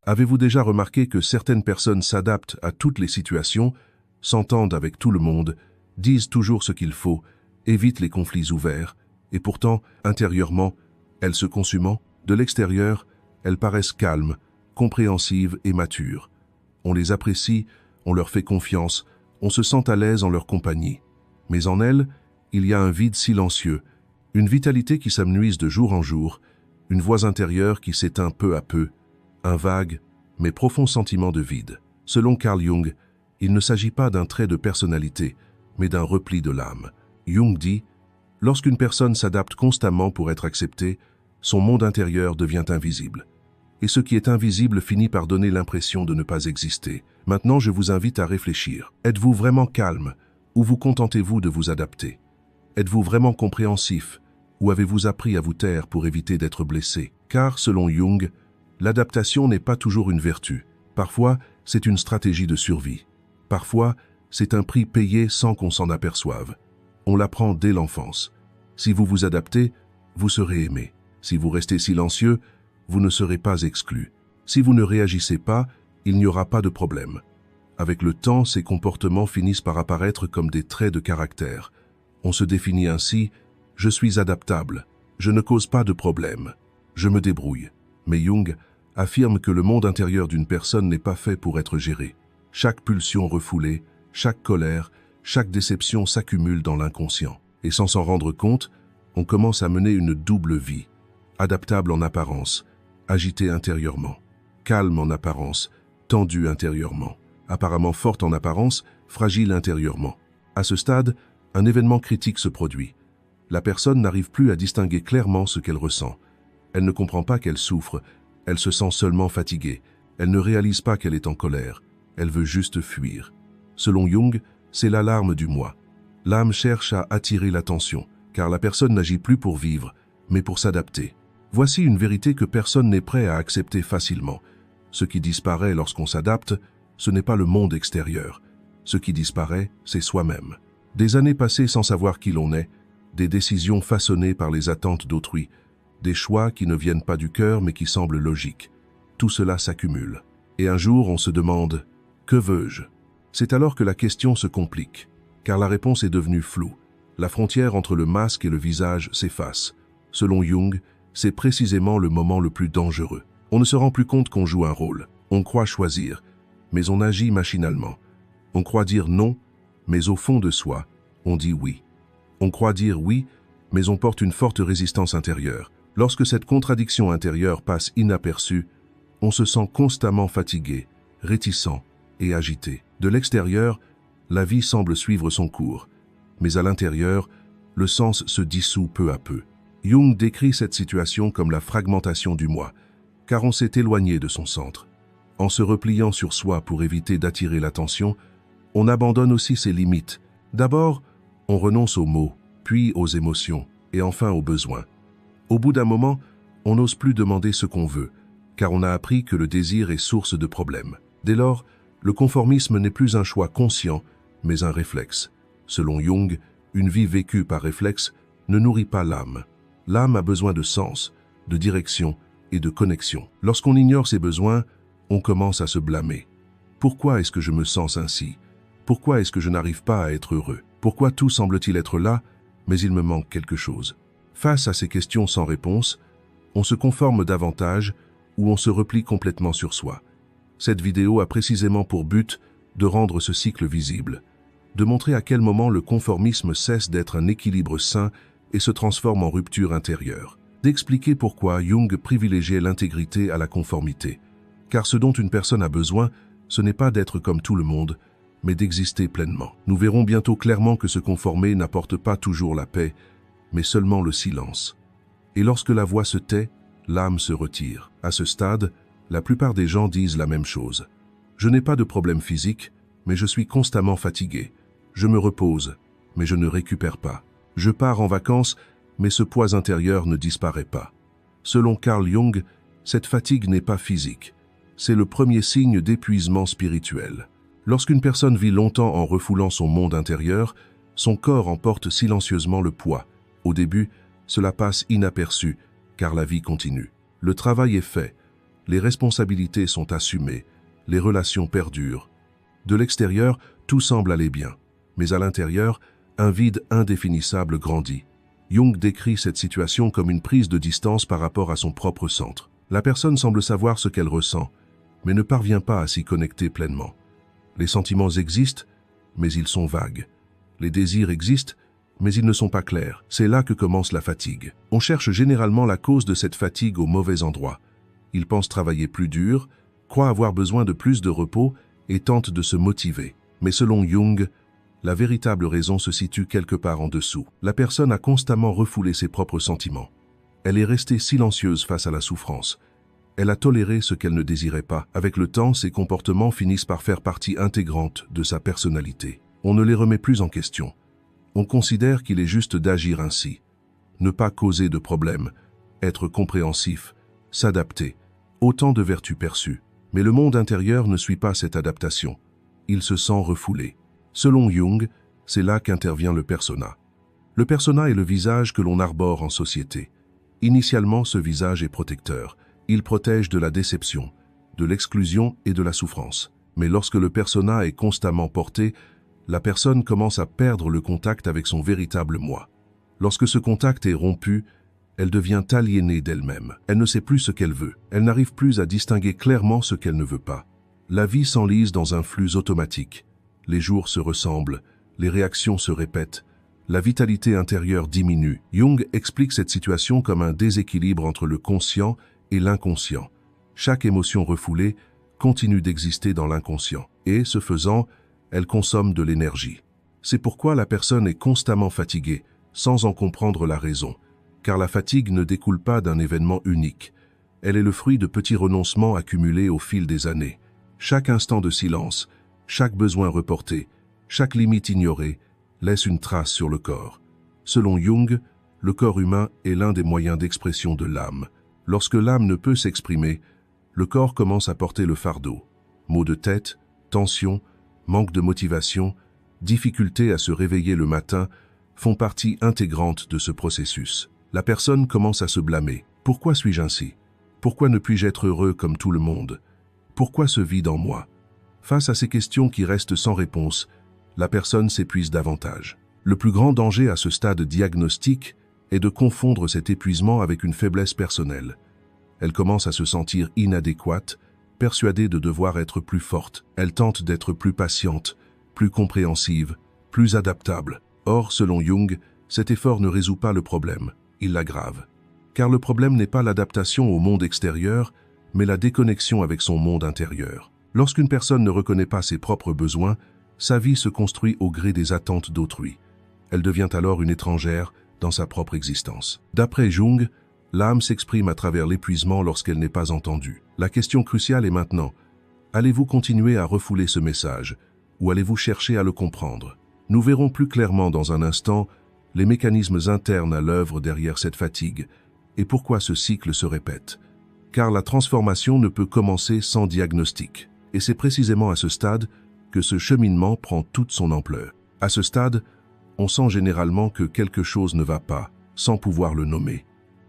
Avez-vous déjà remarqué que certaines personnes s'adaptent à toutes les situations, s'entendent avec tout le monde, disent toujours ce qu'il faut, évitent les conflits ouverts, et pourtant, intérieurement, elles se consument? De l'extérieur, elles paraissent calmes, compréhensives et matures. On les apprécie, on leur fait confiance, on se sent à l'aise en leur compagnie. Mais en elles, il y a un vide silencieux, une vitalité qui s'amenuise de jour en jour, une voix intérieure qui s'éteint peu à peu, un vague, mais profond sentiment de vide. Selon Carl Jung, il ne s'agit pas d'un trait de personnalité, mais d'un repli de l'âme. Jung dit, lorsqu'une personne s'adapte constamment pour être acceptée, son monde intérieur devient invisible. Et ce qui est invisible finit par donner l'impression de ne pas exister. Maintenant, je vous invite à réfléchir. Êtes-vous vraiment calme ou vous contentez-vous de vous adapter? Êtes-vous vraiment compréhensif ou avez-vous appris à vous taire pour éviter d'être blessé? Car, selon Jung, l'adaptation n'est pas toujours une vertu. Parfois, c'est une stratégie de survie. Parfois, c'est un prix payé sans qu'on s'en aperçoive. On l'apprend dès l'enfance. Si vous vous adaptez, vous serez aimé. Si vous restez silencieux, vous ne serez pas exclu. Si vous ne réagissez pas, il n'y aura pas de problème. Avec le temps, ces comportements finissent par apparaître comme des traits de caractère. On se définit ainsi, je suis adaptable, je ne cause pas de problème, je me débrouille. Mais Jung affirme que le monde intérieur d'une personne n'est pas fait pour être géré. Chaque pulsion refoulée, chaque colère, chaque déception s'accumule dans l'inconscient. Et sans s'en rendre compte, on commence à mener une double vie. Adaptable en apparence, agité intérieurement, calme en apparence, tendu intérieurement, apparemment forte en apparence, fragile intérieurement. À ce stade, un événement critique se produit. La personne n'arrive plus à distinguer clairement ce qu'elle ressent. Elle ne comprend pas qu'elle souffre, elle se sent seulement fatiguée, elle ne réalise pas qu'elle est en colère, elle veut juste fuir. Selon Jung, c'est l'alarme du moi. L'âme cherche à attirer l'attention, car la personne n'agit plus pour vivre, mais pour s'adapter. Voici une vérité que personne n'est prêt à accepter facilement. Ce qui disparaît lorsqu'on s'adapte, ce n'est pas le monde extérieur. Ce qui disparaît, c'est soi-même. Des années passées sans savoir qui l'on est, des décisions façonnées par les attentes d'autrui, des choix qui ne viennent pas du cœur mais qui semblent logiques. Tout cela s'accumule. Et un jour, on se demande « Que veux-je » C'est alors que la question se complique, car la réponse est devenue floue. La frontière entre le masque et le visage s'efface. Selon Jung, c'est précisément le moment le plus dangereux. On ne se rend plus compte qu'on joue un rôle. On croit choisir, mais on agit machinalement. On croit dire non, mais au fond de soi, on dit oui. On croit dire oui, mais on porte une forte résistance intérieure. Lorsque cette contradiction intérieure passe inaperçue, on se sent constamment fatigué, réticent et agité. De l'extérieur, la vie semble suivre son cours, mais à l'intérieur, le sens se dissout peu à peu. Jung décrit cette situation comme la fragmentation du moi, car on s'est éloigné de son centre. En se repliant sur soi pour éviter d'attirer l'attention, on abandonne aussi ses limites. D'abord, on renonce aux mots, puis aux émotions, et enfin aux besoins. Au bout d'un moment, on n'ose plus demander ce qu'on veut, car on a appris que le désir est source de problèmes. Dès lors, le conformisme n'est plus un choix conscient, mais un réflexe. Selon Jung, une vie vécue par réflexe ne nourrit pas l'âme. L'âme a besoin de sens, de direction et de connexion. Lorsqu'on ignore ses besoins, on commence à se blâmer. Pourquoi est-ce que je me sens ainsi? Pourquoi est-ce que je n'arrive pas à être heureux? Pourquoi tout semble-t-il être là, mais il me manque quelque chose? Face à ces questions sans réponse, on se conforme davantage ou on se replie complètement sur soi. Cette vidéo a précisément pour but de rendre ce cycle visible, de montrer à quel moment le conformisme cesse d'être un équilibre sain et se transforme en rupture intérieure, d'expliquer pourquoi Jung privilégiait l'intégrité à la conformité. Car ce dont une personne a besoin, ce n'est pas d'être comme tout le monde, mais d'exister pleinement. Nous verrons bientôt clairement que se conformer n'apporte pas toujours la paix, mais seulement le silence. Et lorsque la voix se tait, l'âme se retire. À ce stade, la plupart des gens disent la même chose. Je n'ai pas de problème physique, mais je suis constamment fatigué. Je me repose, mais je ne récupère pas. Je pars en vacances, mais ce poids intérieur ne disparaît pas. Selon Carl Jung, cette fatigue n'est pas physique. C'est le premier signe d'épuisement spirituel. Lorsqu'une personne vit longtemps en refoulant son monde intérieur, son corps en porte silencieusement le poids. Au début, cela passe inaperçu, car la vie continue. Le travail est fait. Les responsabilités sont assumées, les relations perdurent. De l'extérieur, tout semble aller bien, mais à l'intérieur, un vide indéfinissable grandit. Jung décrit cette situation comme une prise de distance par rapport à son propre centre. La personne semble savoir ce qu'elle ressent, mais ne parvient pas à s'y connecter pleinement. Les sentiments existent, mais ils sont vagues. Les désirs existent, mais ils ne sont pas clairs. C'est là que commence la fatigue. On cherche généralement la cause de cette fatigue au mauvais endroit. Il pense travailler plus dur, croit avoir besoin de plus de repos et tente de se motiver. Mais selon Jung, la véritable raison se situe quelque part en dessous. La personne a constamment refoulé ses propres sentiments. Elle est restée silencieuse face à la souffrance. Elle a toléré ce qu'elle ne désirait pas. Avec le temps, ses comportements finissent par faire partie intégrante de sa personnalité. On ne les remet plus en question. On considère qu'il est juste d'agir ainsi. Ne pas causer de problème, être compréhensif, s'adapter. Autant de vertus perçues. Mais le monde intérieur ne suit pas cette adaptation. Il se sent refoulé. Selon Jung, c'est là qu'intervient le persona. Le persona est le visage que l'on arbore en société. Initialement, ce visage est protecteur. Il protège de la déception, de l'exclusion et de la souffrance. Mais lorsque le persona est constamment porté, la personne commence à perdre le contact avec son véritable moi. Lorsque ce contact est rompu, elle devient aliénée d'elle-même. Elle ne sait plus ce qu'elle veut. Elle n'arrive plus à distinguer clairement ce qu'elle ne veut pas. La vie s'enlise dans un flux automatique. Les jours se ressemblent, les réactions se répètent, la vitalité intérieure diminue. Jung explique cette situation comme un déséquilibre entre le conscient et l'inconscient. Chaque émotion refoulée continue d'exister dans l'inconscient, et, ce faisant, elle consomme de l'énergie. C'est pourquoi la personne est constamment fatiguée, sans en comprendre la raison, car la fatigue ne découle pas d'un événement unique. Elle est le fruit de petits renoncements accumulés au fil des années. Chaque instant de silence, chaque besoin reporté, chaque limite ignorée, laisse une trace sur le corps. Selon Jung, le corps humain est l'un des moyens d'expression de l'âme. Lorsque l'âme ne peut s'exprimer, le corps commence à porter le fardeau. Maux de tête, tension, manque de motivation, difficulté à se réveiller le matin font partie intégrante de ce processus. La personne commence à se blâmer. Pourquoi suis-je ainsi? Pourquoi ne puis-je être heureux comme tout le monde? Pourquoi ce vide en moi? Face à ces questions qui restent sans réponse, la personne s'épuise davantage. Le plus grand danger à ce stade diagnostique est de confondre cet épuisement avec une faiblesse personnelle. Elle commence à se sentir inadéquate, persuadée de devoir être plus forte. Elle tente d'être plus patiente, plus compréhensive, plus adaptable. Or, selon Jung, cet effort ne résout pas le problème, il l'aggrave. Car le problème n'est pas l'adaptation au monde extérieur, mais la déconnexion avec son monde intérieur. Lorsqu'une personne ne reconnaît pas ses propres besoins, sa vie se construit au gré des attentes d'autrui. Elle devient alors une étrangère dans sa propre existence. D'après Jung, l'âme s'exprime à travers l'épuisement lorsqu'elle n'est pas entendue. La question cruciale est maintenant, allez-vous continuer à refouler ce message ou allez-vous chercher à le comprendre? Nous verrons plus clairement dans un instant les mécanismes internes à l'œuvre derrière cette fatigue et pourquoi ce cycle se répète. Car la transformation ne peut commencer sans diagnostic. Et c'est précisément à ce stade que ce cheminement prend toute son ampleur. À ce stade, on sent généralement que quelque chose ne va pas, sans pouvoir le nommer.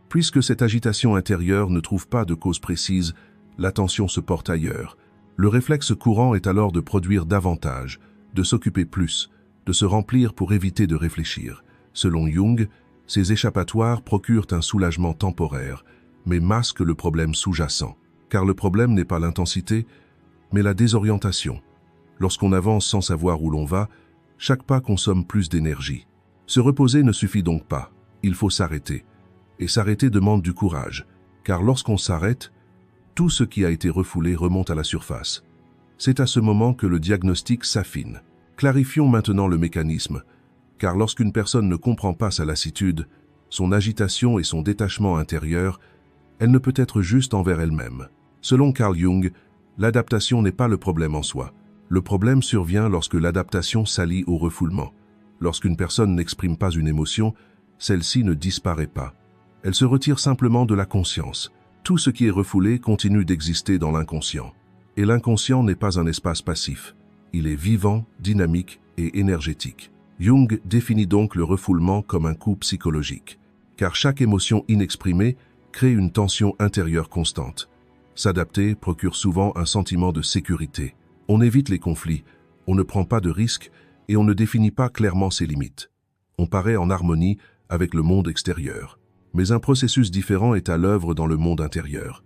Puisque cette agitation intérieure ne trouve pas de cause précise, l'attention se porte ailleurs. Le réflexe courant est alors de produire davantage, de s'occuper plus, de se remplir pour éviter de réfléchir. Selon Jung, ces échappatoires procurent un soulagement temporaire, mais masquent le problème sous-jacent. Car le problème n'est pas l'intensité, mais la désorientation. Lorsqu'on avance sans savoir où l'on va, chaque pas consomme plus d'énergie. Se reposer ne suffit donc pas, il faut s'arrêter. Et s'arrêter demande du courage, car lorsqu'on s'arrête, tout ce qui a été refoulé remonte à la surface. C'est à ce moment que le diagnostic s'affine. Clarifions maintenant le mécanisme, car lorsqu'une personne ne comprend pas sa lassitude, son agitation et son détachement intérieur, elle ne peut être juste envers elle-même. Selon Carl Jung, l'adaptation n'est pas le problème en soi. Le problème survient lorsque l'adaptation s'allie au refoulement. Lorsqu'une personne n'exprime pas une émotion, celle-ci ne disparaît pas. Elle se retire simplement de la conscience. Tout ce qui est refoulé continue d'exister dans l'inconscient. Et l'inconscient n'est pas un espace passif. Il est vivant, dynamique et énergétique. Jung définit donc le refoulement comme un coup psychologique, car chaque émotion inexprimée crée une tension intérieure constante. S'adapter procure souvent un sentiment de sécurité. On évite les conflits, on ne prend pas de risques et on ne définit pas clairement ses limites. On paraît en harmonie avec le monde extérieur. Mais un processus différent est à l'œuvre dans le monde intérieur.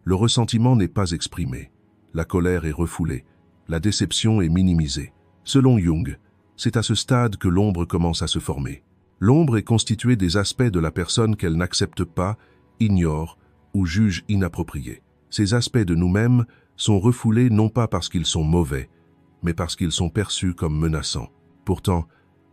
Le ressentiment n'est pas exprimé. La colère est refoulée. La déception est minimisée. Selon Jung, c'est à ce stade que l'ombre commence à se former. L'ombre est constituée des aspects de la personne qu'elle n'accepte pas, ignore ou juge inappropriés. Ces aspects de nous-mêmes sont refoulés non pas parce qu'ils sont mauvais, mais parce qu'ils sont perçus comme menaçants. Pourtant,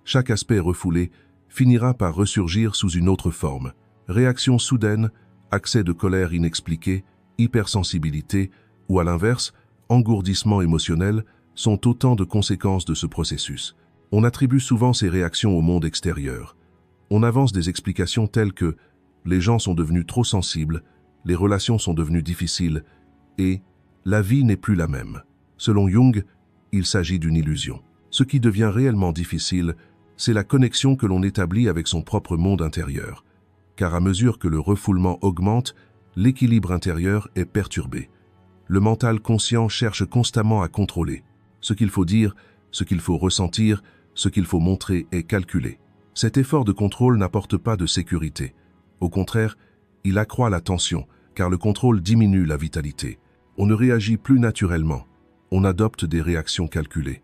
chaque aspect refoulé finira par ressurgir sous une autre forme. Réaction soudaine, accès de colère inexpliqué, hypersensibilité ou à l'inverse, engourdissement émotionnel sont autant de conséquences de ce processus. On attribue souvent ces réactions au monde extérieur. On avance des explications telles que les gens sont devenus trop sensibles, les relations sont devenues difficiles et la vie n'est plus la même. Selon Jung, il s'agit d'une illusion. Ce qui devient réellement difficile, c'est la connexion que l'on établit avec son propre monde intérieur. Car à mesure que le refoulement augmente, l'équilibre intérieur est perturbé. Le mental conscient cherche constamment à contrôler. Ce qu'il faut dire, ce qu'il faut ressentir, ce qu'il faut montrer est calculé. Cet effort de contrôle n'apporte pas de sécurité. Au contraire, il accroît la tension, car le contrôle diminue la vitalité. On ne réagit plus naturellement. On adopte des réactions calculées.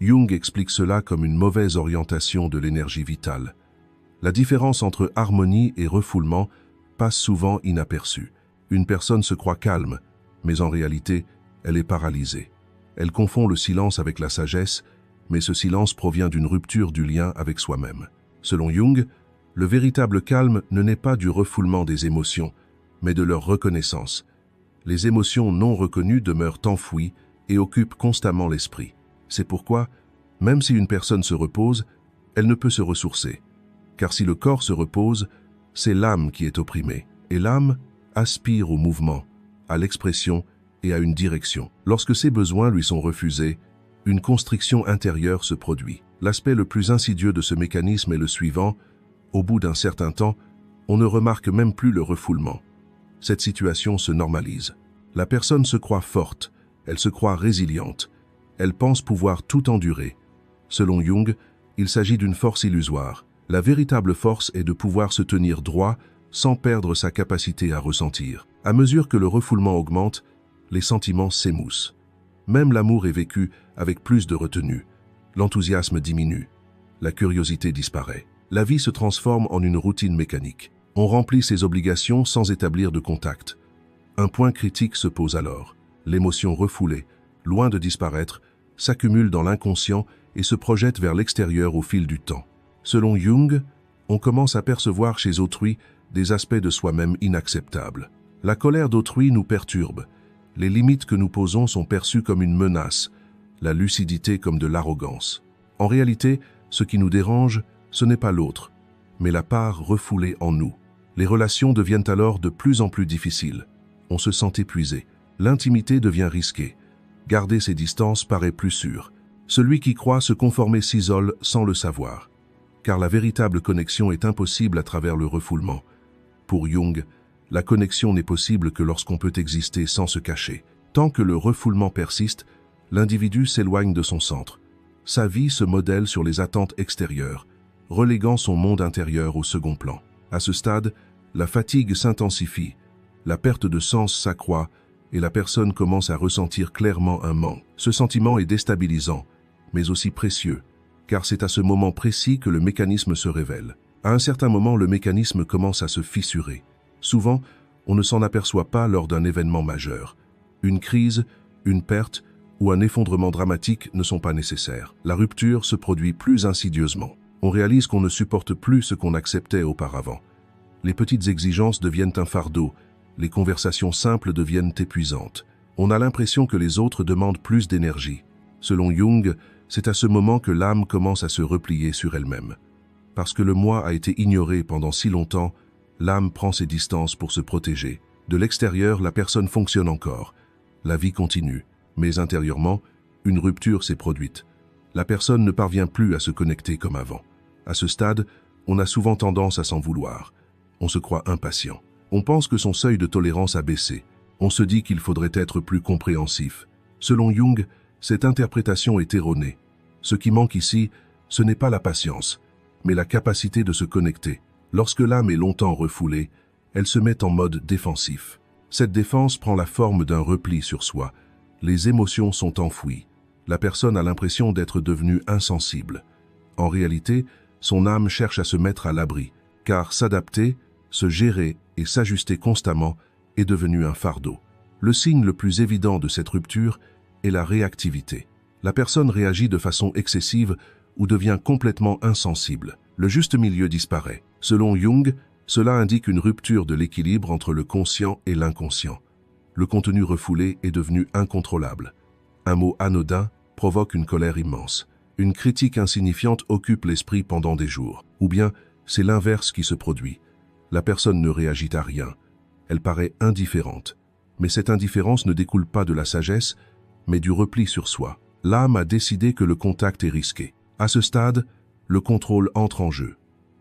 Jung explique cela comme une mauvaise orientation de l'énergie vitale. La différence entre harmonie et refoulement passe souvent inaperçue. Une personne se croit calme, mais en réalité, elle est paralysée. Elle confond le silence avec la sagesse, mais ce silence provient d'une rupture du lien avec soi-même. Selon Jung, le véritable calme ne naît pas du refoulement des émotions, mais de leur reconnaissance. Les émotions non reconnues demeurent enfouies et occupent constamment l'esprit. C'est pourquoi, même si une personne se repose, elle ne peut se ressourcer. Car si le corps se repose, c'est l'âme qui est opprimée. Et l'âme aspire au mouvement, à l'expression et à une direction. Lorsque ces besoins lui sont refusés, une constriction intérieure se produit. L'aspect le plus insidieux de ce mécanisme est le suivant. Au bout d'un certain temps, on ne remarque même plus le refoulement. Cette situation se normalise. La personne se croit forte, elle se croit résiliente, elle pense pouvoir tout endurer. Selon Jung, il s'agit d'une force illusoire. La véritable force est de pouvoir se tenir droit sans perdre sa capacité à ressentir. À mesure que le refoulement augmente, les sentiments s'émoussent. Même l'amour est vécu avec plus de retenue. L'enthousiasme diminue. La curiosité disparaît. La vie se transforme en une routine mécanique. On remplit ses obligations sans établir de contact. Un point critique se pose alors. L'émotion refoulée, loin de disparaître, s'accumule dans l'inconscient et se projette vers l'extérieur au fil du temps. Selon Jung, on commence à percevoir chez autrui des aspects de soi-même inacceptables. La colère d'autrui nous perturbe. Les limites que nous posons sont perçues comme une menace, la lucidité comme de l'arrogance. En réalité, ce qui nous dérange, ce n'est pas l'autre, mais la part refoulée en nous. Les relations deviennent alors de plus en plus difficiles. On se sent épuisé. L'intimité devient risquée. Garder ses distances paraît plus sûr. Celui qui croit se conformer s'isole sans le savoir. Car la véritable connexion est impossible à travers le refoulement. Pour Jung, la connexion n'est possible que lorsqu'on peut exister sans se cacher. Tant que le refoulement persiste, l'individu s'éloigne de son centre. Sa vie se modèle sur les attentes extérieures, reléguant son monde intérieur au second plan. À ce stade, la fatigue s'intensifie, la perte de sens s'accroît et la personne commence à ressentir clairement un manque. Ce sentiment est déstabilisant, mais aussi précieux, car c'est à ce moment précis que le mécanisme se révèle. À un certain moment, le mécanisme commence à se fissurer. Souvent, on ne s'en aperçoit pas lors d'un événement majeur. Une crise, une perte ou un effondrement dramatique ne sont pas nécessaires. La rupture se produit plus insidieusement. On réalise qu'on ne supporte plus ce qu'on acceptait auparavant. Les petites exigences deviennent un fardeau, les conversations simples deviennent épuisantes. On a l'impression que les autres demandent plus d'énergie. Selon Jung, c'est à ce moment que l'âme commence à se replier sur elle-même. Parce que le moi a été ignoré pendant si longtemps, l'âme prend ses distances pour se protéger. De l'extérieur, la personne fonctionne encore. La vie continue, mais intérieurement, une rupture s'est produite. La personne ne parvient plus à se connecter comme avant. À ce stade, on a souvent tendance à s'en vouloir. On se croit impatient. On pense que son seuil de tolérance a baissé. On se dit qu'il faudrait être plus compréhensif. Selon Jung, cette interprétation est erronée. Ce qui manque ici, ce n'est pas la patience, mais la capacité de se connecter. Lorsque l'âme est longtemps refoulée, elle se met en mode défensif. Cette défense prend la forme d'un repli sur soi. Les émotions sont enfouies. La personne a l'impression d'être devenue insensible. En réalité, son âme cherche à se mettre à l'abri, car s'adapter, se gérer et s'ajuster constamment est devenu un fardeau. Le signe le plus évident de cette rupture est la réactivité. La personne réagit de façon excessive ou devient complètement insensible. Le juste milieu disparaît. Selon Jung, cela indique une rupture de l'équilibre entre le conscient et l'inconscient. Le contenu refoulé est devenu incontrôlable. Un mot anodin provoque une colère immense. Une critique insignifiante occupe l'esprit pendant des jours. Ou bien, c'est l'inverse qui se produit. La personne ne réagit à rien. Elle paraît indifférente. Mais cette indifférence ne découle pas de la sagesse, mais du repli sur soi. L'âme a décidé que le contact est risqué. À ce stade, le contrôle entre en jeu.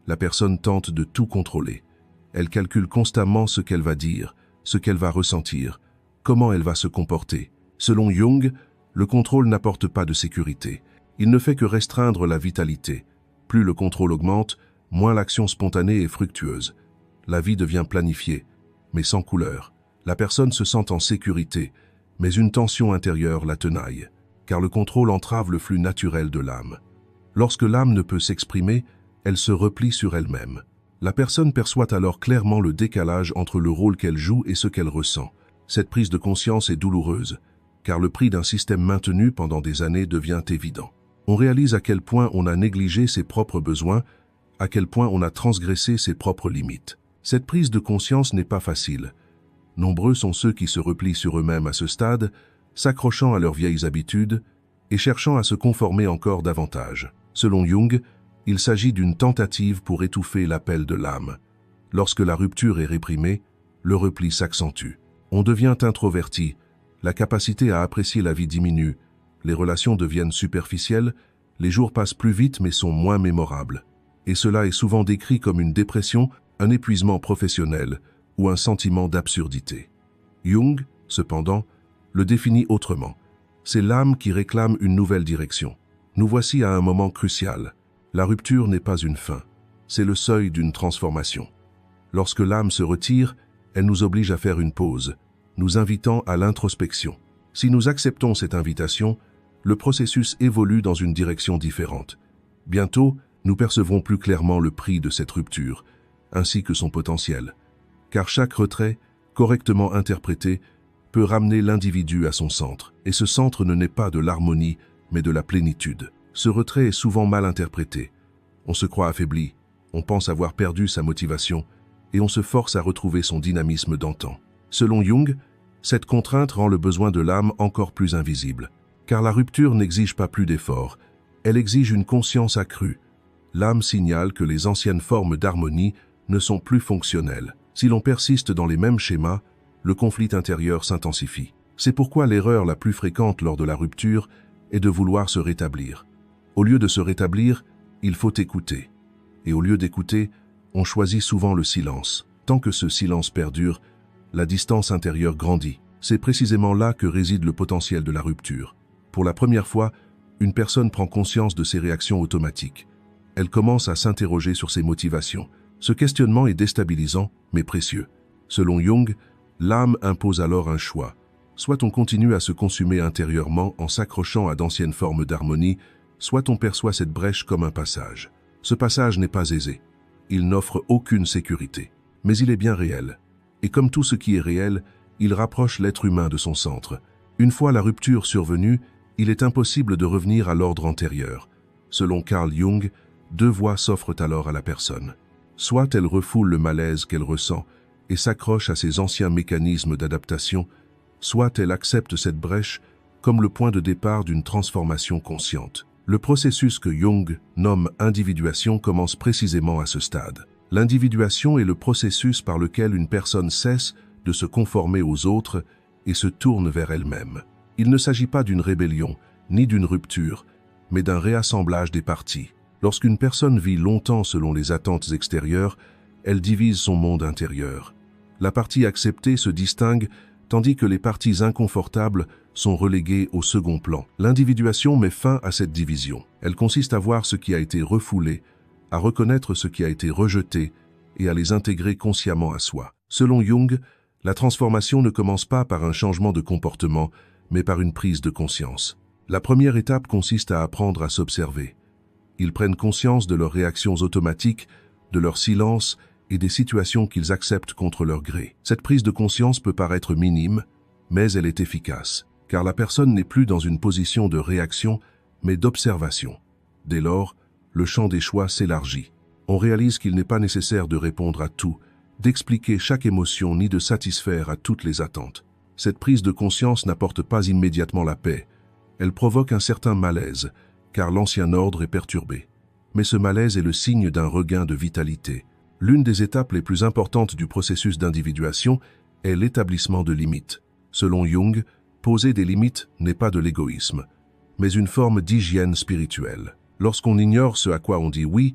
La personne tente de tout contrôler. Elle calcule constamment ce qu'elle va dire, ce qu'elle va ressentir, comment elle va se comporter. Selon Jung, le contrôle n'apporte pas de sécurité. Il ne fait que restreindre la vitalité. Plus le contrôle augmente, moins l'action spontanée est fructueuse. La vie devient planifiée, mais sans couleur. La personne se sent en sécurité, mais une tension intérieure la tenaille, car le contrôle entrave le flux naturel de l'âme. Lorsque l'âme ne peut s'exprimer, elle se replie sur elle-même. La personne perçoit alors clairement le décalage entre le rôle qu'elle joue et ce qu'elle ressent. Cette prise de conscience est douloureuse, car le prix d'un système maintenu pendant des années devient évident. On réalise à quel point on a négligé ses propres besoins, à quel point on a transgressé ses propres limites. Cette prise de conscience n'est pas facile. Nombreux sont ceux qui se replient sur eux-mêmes à ce stade, s'accrochant à leurs vieilles habitudes et cherchant à se conformer encore davantage. Selon Jung, il s'agit d'une tentative pour étouffer l'appel de l'âme. Lorsque la rupture est réprimée, le repli s'accentue. On devient introverti, la capacité à apprécier la vie diminue, les relations deviennent superficielles, les jours passent plus vite mais sont moins mémorables. Et cela est souvent décrit comme une dépression, un épuisement professionnel ou un sentiment d'absurdité. Jung, cependant, le définit autrement. C'est l'âme qui réclame une nouvelle direction. Nous voici à un moment crucial. La rupture n'est pas une fin, c'est le seuil d'une transformation. Lorsque l'âme se retire, elle nous oblige à faire une pause, nous invitant à l'introspection. Si nous acceptons cette invitation, le processus évolue dans une direction différente. Bientôt, nous percevrons plus clairement le prix de cette rupture, ainsi que son potentiel. Car chaque retrait, correctement interprété, peut ramener l'individu à son centre. Et ce centre ne naît pas de l'harmonie, mais de la plénitude. Ce retrait est souvent mal interprété. On se croit affaibli, on pense avoir perdu sa motivation, et on se force à retrouver son dynamisme d'antan. Selon Jung, cette contrainte rend le besoin de l'âme encore plus invisible. Car la rupture n'exige pas plus d'efforts, elle exige une conscience accrue. L'âme signale que les anciennes formes d'harmonie ne sont plus fonctionnelles. Si l'on persiste dans les mêmes schémas, le conflit intérieur s'intensifie. C'est pourquoi l'erreur la plus fréquente lors de la rupture est de vouloir se rétablir. Au lieu de se rétablir, il faut écouter. Et au lieu d'écouter, on choisit souvent le silence. Tant que ce silence perdure, la distance intérieure grandit. C'est précisément là que réside le potentiel de la rupture. Pour la première fois, une personne prend conscience de ses réactions automatiques. Elle commence à s'interroger sur ses motivations. Ce questionnement est déstabilisant, mais précieux. Selon Jung, l'âme impose alors un choix. Soit on continue à se consumer intérieurement en s'accrochant à d'anciennes formes d'harmonie, soit on perçoit cette brèche comme un passage. Ce passage n'est pas aisé. Il n'offre aucune sécurité. Mais il est bien réel. Et comme tout ce qui est réel, il rapproche l'être humain de son centre. Une fois la rupture survenue, il est impossible de revenir à l'ordre antérieur. Selon Carl Jung, deux voies s'offrent alors à la personne. Soit elle refoule le malaise qu'elle ressent et s'accroche à ses anciens mécanismes d'adaptation, soit elle accepte cette brèche comme le point de départ d'une transformation consciente. Le processus que Jung nomme individuation commence précisément à ce stade. L'individuation est le processus par lequel une personne cesse de se conformer aux autres et se tourne vers elle-même. Il ne s'agit pas d'une rébellion, ni d'une rupture, mais d'un réassemblage des parties. Lorsqu'une personne vit longtemps selon les attentes extérieures, elle divise son monde intérieur. La partie acceptée se distingue tandis que les parties inconfortables sont reléguées au second plan. L'individuation met fin à cette division. Elle consiste à voir ce qui a été refoulé, à reconnaître ce qui a été rejeté et à les intégrer consciemment à soi. Selon Jung, la transformation ne commence pas par un changement de comportement, mais par une prise de conscience. La première étape consiste à apprendre à s'observer. Ils prennent conscience de leurs réactions automatiques, de leur silence et des situations qu'ils acceptent contre leur gré. Cette prise de conscience peut paraître minime, mais elle est efficace, car la personne n'est plus dans une position de réaction, mais d'observation. Dès lors, le champ des choix s'élargit. On réalise qu'il n'est pas nécessaire de répondre à tout, d'expliquer chaque émotion ni de satisfaire à toutes les attentes. Cette prise de conscience n'apporte pas immédiatement la paix. Elle provoque un certain malaise, car l'ancien ordre est perturbé. Mais ce malaise est le signe d'un regain de vitalité. L'une des étapes les plus importantes du processus d'individuation est l'établissement de limites. Selon Jung, poser des limites n'est pas de l'égoïsme, mais une forme d'hygiène spirituelle. Lorsqu'on ignore ce à quoi on dit oui,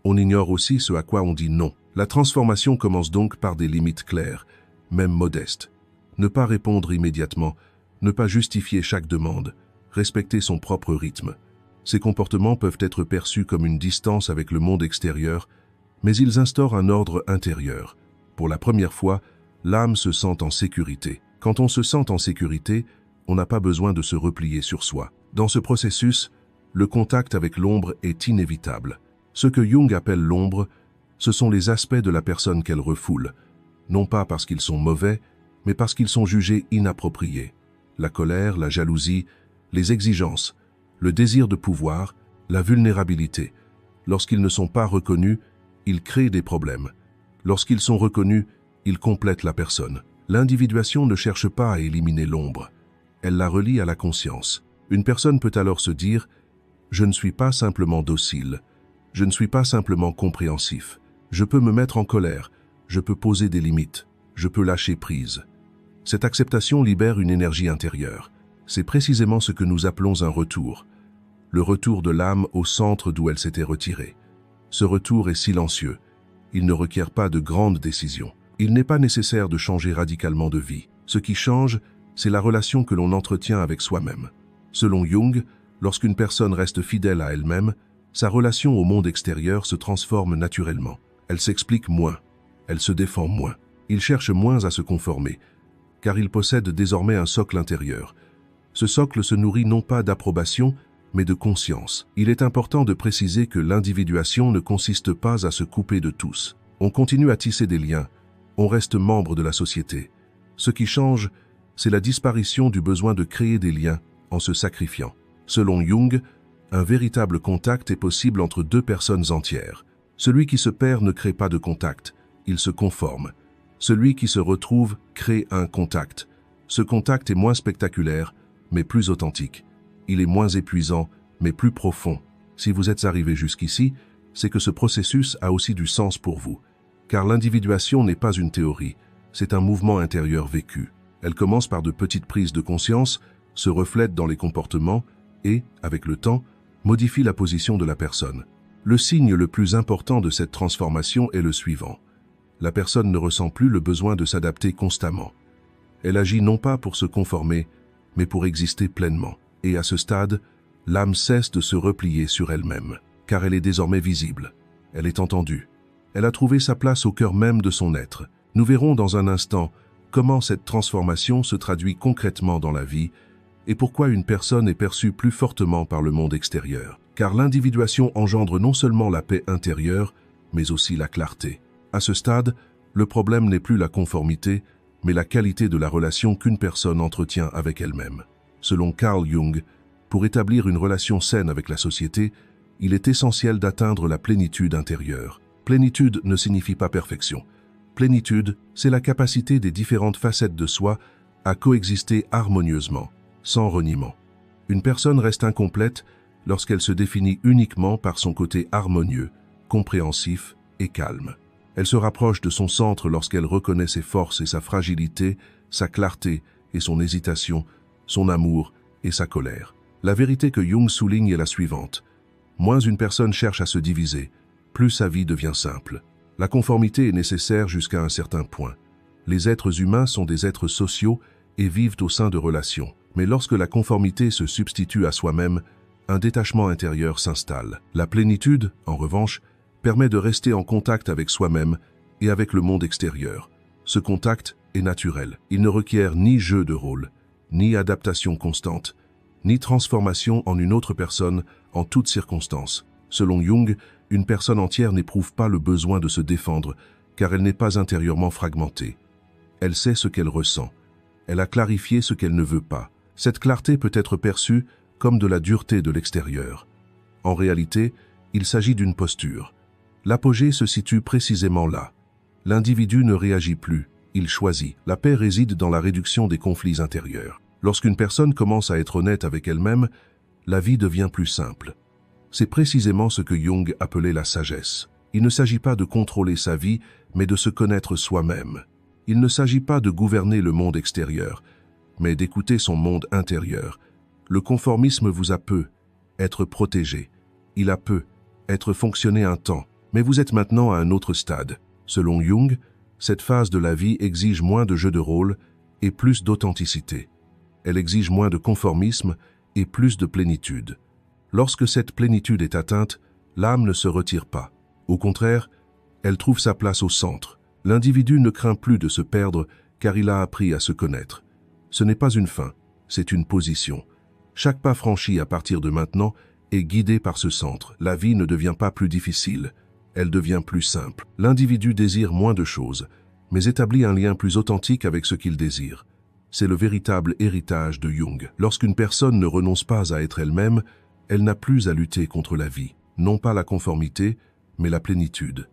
on ignore aussi ce à quoi on dit non. La transformation commence donc par des limites claires, même modestes. Ne pas répondre immédiatement, ne pas justifier chaque demande, respecter son propre rythme. Ces comportements peuvent être perçus comme une distance avec le monde extérieur, mais ils instaurent un ordre intérieur. Pour la première fois, l'âme se sent en sécurité. Quand on se sent en sécurité, on n'a pas besoin de se replier sur soi. Dans ce processus, le contact avec l'ombre est inévitable. Ce que Jung appelle l'ombre, ce sont les aspects de la personne qu'elle refoule, non pas parce qu'ils sont mauvais, mais parce qu'ils sont jugés inappropriés. La colère, la jalousie, les exigences, le désir de pouvoir, la vulnérabilité. Lorsqu'ils ne sont pas reconnus, ils créent des problèmes. Lorsqu'ils sont reconnus, ils complètent la personne. L'individuation ne cherche pas à éliminer l'ombre. Elle la relie à la conscience. Une personne peut alors se dire « Je ne suis pas simplement docile. Je ne suis pas simplement compréhensif. Je peux me mettre en colère. Je peux poser des limites. Je peux lâcher prise. » Cette acceptation libère une énergie intérieure. C'est précisément ce que nous appelons un retour. Le retour de l'âme au centre d'où elle s'était retirée. Ce retour est silencieux. Il ne requiert pas de grandes décisions. Il n'est pas nécessaire de changer radicalement de vie. Ce qui change, c'est la relation que l'on entretient avec soi-même. Selon Jung, lorsqu'une personne reste fidèle à elle-même, sa relation au monde extérieur se transforme naturellement. Elle s'explique moins. Elle se défend moins. Il cherche moins à se conformer, car il possède désormais un socle intérieur. Ce socle se nourrit non pas d'approbation, mais de conscience. Il est important de préciser que l'individuation ne consiste pas à se couper de tous. On continue à tisser des liens, on reste membre de la société. Ce qui change, c'est la disparition du besoin de créer des liens en se sacrifiant. Selon Jung, un véritable contact est possible entre deux personnes entières. Celui qui se perd ne crée pas de contact, il se conforme. Celui qui se retrouve crée un contact. Ce contact est moins spectaculaire, mais plus authentique. Il est moins épuisant, mais plus profond. Si vous êtes arrivé jusqu'ici, c'est que ce processus a aussi du sens pour vous. Car l'individuation n'est pas une théorie, c'est un mouvement intérieur vécu. Elle commence par de petites prises de conscience, se reflète dans les comportements et, avec le temps, modifie la position de la personne. Le signe le plus important de cette transformation est le suivant. La personne ne ressent plus le besoin de s'adapter constamment. Elle agit non pas pour se conformer, mais pour exister pleinement. Et à ce stade, l'âme cesse de se replier sur elle-même, car elle est désormais visible. Elle est entendue. Elle a trouvé sa place au cœur même de son être. Nous verrons dans un instant comment cette transformation se traduit concrètement dans la vie et pourquoi une personne est perçue plus fortement par le monde extérieur. Car l'individuation engendre non seulement la paix intérieure, mais aussi la clarté. À ce stade, le problème n'est plus la conformité, mais la qualité de la relation qu'une personne entretient avec elle-même. Selon Carl Jung, pour établir une relation saine avec la société, il est essentiel d'atteindre la plénitude intérieure. Plénitude ne signifie pas perfection. Plénitude, c'est la capacité des différentes facettes de soi à coexister harmonieusement, sans reniement. Une personne reste incomplète lorsqu'elle se définit uniquement par son côté harmonieux, compréhensif et calme. Elle se rapproche de son centre lorsqu'elle reconnaît ses forces et sa fragilité, sa clarté et son hésitation, son amour et sa colère. La vérité que Jung souligne est la suivante. Moins une personne cherche à se diviser, plus sa vie devient simple. La conformité est nécessaire jusqu'à un certain point. Les êtres humains sont des êtres sociaux et vivent au sein de relations. Mais lorsque la conformité se substitue à soi-même, un détachement intérieur s'installe. La plénitude, en revanche, permet de rester en contact avec soi-même et avec le monde extérieur. Ce contact est naturel. Il ne requiert ni jeu de rôle, ni adaptation constante, ni transformation en une autre personne en toutes circonstances. Selon Jung, une personne entière n'éprouve pas le besoin de se défendre car elle n'est pas intérieurement fragmentée. Elle sait ce qu'elle ressent. Elle a clarifié ce qu'elle ne veut pas. Cette clarté peut être perçue comme de la dureté de l'extérieur. En réalité, il s'agit d'une posture. L'apogée se situe précisément là. L'individu ne réagit plus, il choisit. La paix réside dans la réduction des conflits intérieurs. Lorsqu'une personne commence à être honnête avec elle-même, la vie devient plus simple. C'est précisément ce que Jung appelait la sagesse. Il ne s'agit pas de contrôler sa vie, mais de se connaître soi-même. Il ne s'agit pas de gouverner le monde extérieur, mais d'écouter son monde intérieur. Le conformisme vous a peu être protégé. Il a peu être fonctionné un temps, mais vous êtes maintenant à un autre stade. Selon Jung, cette phase de la vie exige moins de jeu de rôle et plus d'authenticité. Elle exige moins de conformisme et plus de plénitude. Lorsque cette plénitude est atteinte, l'âme ne se retire pas. Au contraire, elle trouve sa place au centre. L'individu ne craint plus de se perdre car il a appris à se connaître. Ce n'est pas une fin, c'est une position. Chaque pas franchi à partir de maintenant est guidé par ce centre. La vie ne devient pas plus difficile, elle devient plus simple. L'individu désire moins de choses, mais établit un lien plus authentique avec ce qu'il désire. C'est le véritable héritage de Jung. Lorsqu'une personne ne renonce pas à être elle-même, elle n'a plus à lutter contre la vie. Non pas la conformité, mais la plénitude.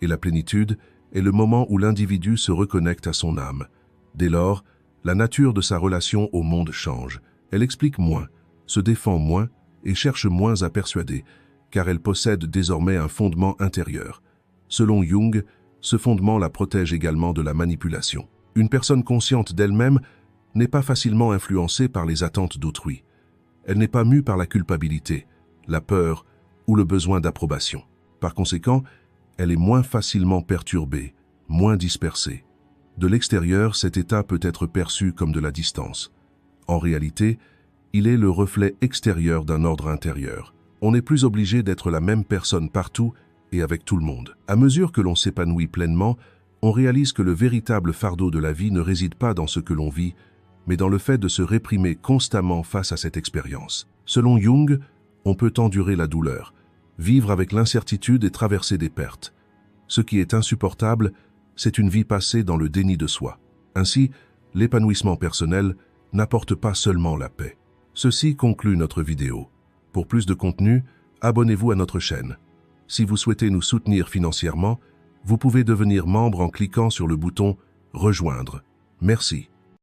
Et la plénitude est le moment où l'individu se reconnecte à son âme. Dès lors, la nature de sa relation au monde change. Elle explique moins, se défend moins et cherche moins à persuader, car elle possède désormais un fondement intérieur. Selon Jung, ce fondement la protège également de la manipulation. Une personne consciente d'elle-même n'est pas facilement influencée par les attentes d'autrui. Elle n'est pas mue par la culpabilité, la peur ou le besoin d'approbation. Par conséquent, elle est moins facilement perturbée, moins dispersée. De l'extérieur, cet état peut être perçu comme de la distance. En réalité, il est le reflet extérieur d'un ordre intérieur. On n'est plus obligé d'être la même personne partout et avec tout le monde. À mesure que l'on s'épanouit pleinement, on réalise que le véritable fardeau de la vie ne réside pas dans ce que l'on vit, mais dans le fait de se réprimer constamment face à cette expérience. Selon Jung, on peut endurer la douleur, vivre avec l'incertitude et traverser des pertes. Ce qui est insupportable, c'est une vie passée dans le déni de soi. Ainsi, l'épanouissement personnel n'apporte pas seulement la paix. Ceci conclut notre vidéo. Pour plus de contenu, abonnez-vous à notre chaîne. Si vous souhaitez nous soutenir financièrement, vous pouvez devenir membre en cliquant sur le bouton « Rejoindre ». Merci.